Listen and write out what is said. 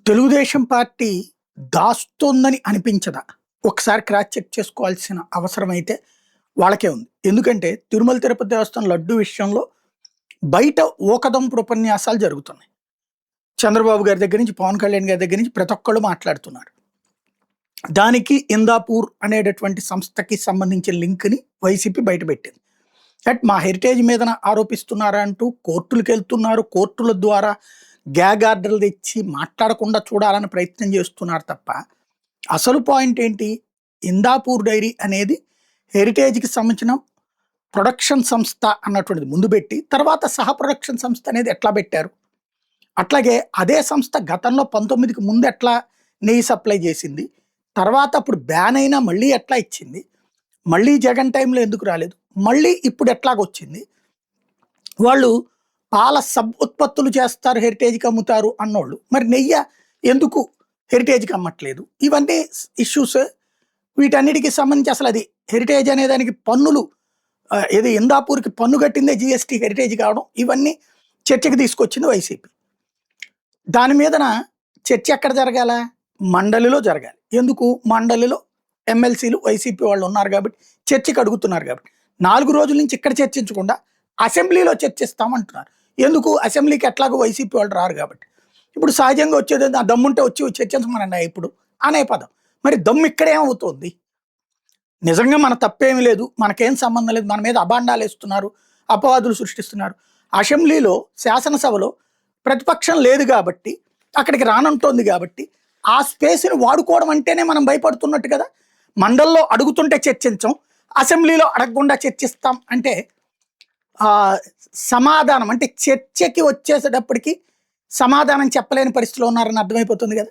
Telugu Desam party దాస్తోందని అనిపించదా? ఒకసారి cross check చేసుకోవాల్సిన అవసరం అయితే వాళ్ళకే ఉంది. ఎందుకంటే తిరుమల తిరుపతి దేవస్థానం లడ్డు విషయంలో బయట ఊకదంపుడు ఉపన్యాసాలు జరుగుతున్నాయి. చంద్రబాబు గారి దగ్గర నుంచి, పవన్ కళ్యాణ్ గారి దగ్గర నుంచి ప్రతి ఒక్కళ్ళు మాట్లాడుతున్నారు. దానికి ఇందాపూర్ అనేటటువంటి సంస్థకి సంబంధించిన లింక్‌ని వైసీపీ బయటపెట్టింది. మా హెరిటేజ్ మీదన ఆరోపిస్తున్నారా అంటూ కోర్టులకెళ్తున్నారు. కోర్టుల ద్వారా గ్యాగ్ ఆర్డర్‌లు తెచ్చి మాట్లాడకుండా చూడాలని ప్రయత్నం చేస్తున్నారు తప్ప, అసలు పాయింట్ ఏంటి? ఇందాపూర్ డైరీ అనేది హెరిటేజ్‌కి సంబంధించిన ప్రొడక్షన్ సంస్థ అన్నటువంటిది ముందు పెట్టి, తర్వాత సహ ప్రొడక్షన్ సంస్థ అనేది ఎట్లా పెట్టారు? అట్లాగే అదే సంస్థ గతంలో 19కి ముందు ఎట్లా నెయ్యి సప్లై చేసింది? తర్వాత అప్పుడు బ్యాన్ అయినా మళ్ళీ ఎట్లా ఇచ్చింది? మళ్ళీ జగన్ టైంలో ఎందుకు రాలేదు? మళ్ళీ ఇప్పుడు ఎట్లాగొచ్చింది? వాళ్ళు పాల సబ్ ఉత్పత్తులు చేస్తారు, హెరిటేజ్‌కి అమ్ముతారు అన్నోళ్ళు, మరి నెయ్య ఎందుకు హెరిటేజ్‌కి అమ్మట్లేదు? ఇవన్నీ ఇష్యూస్. వీటన్నిటికి సంబంధించి అసలు అది హెరిటేజ్ అనే దానికి పన్నులు ఏది ఇందాపూర్‌కి పన్ను కట్టిందే జీఎస్టీ హెరిటేజ్ కావడం, ఇవన్నీ చర్చకి తీసుకొచ్చింది వైసీపీ. దాని మీదన చర్చ ఎక్కడ జరగాల? మండలిలో జరగాలి. ఎందుకు? మండలిలో ఎమ్మెల్సీలు వైసీపీ వాళ్ళు ఉన్నారు కాబట్టి, చర్చకి అడుగుతున్నారు కాబట్టి. 4 రోజుల నుంచి ఇక్కడ చర్చించకుండా అసెంబ్లీలో చర్చిస్తామంటున్నారు. ఎందుకు? అసెంబ్లీకి ఎట్లాగో వైసీపీ వాళ్ళు రారు కాబట్టి. ఇప్పుడు సహజంగా వచ్చేది ఆ దమ్ముంటే వచ్చి చర్చించమనండి ఇప్పుడు అనే పదం. మరి దమ్ము ఇక్కడేమవుతోంది? నిజంగా మన తప్పేమీ లేదు, మనకేం సంబంధం లేదు, మన మీద అభాండాలు వేస్తున్నారు, అపవాదులు సృష్టిస్తున్నారు. అసెంబ్లీలో, శాసనసభలో ప్రతిపక్షం లేదు కాబట్టి, అక్కడికి రానంటోంది కాబట్టి, ఆ స్పేస్ని వాడుకోవడం అంటేనే మనం భయపడుతున్నట్టు కదా. మండల్లో అడుగుతుంటే చర్చించం, అసెంబ్లీలో అడగకుండా చర్చిస్తాం అంటే సమాధానం అంటే చర్చకి వచ్చేసేటప్పటికి సమాధానం చెప్పలేని పరిస్థితిలో ఉన్నారని అర్థమైపోతుంది కదా.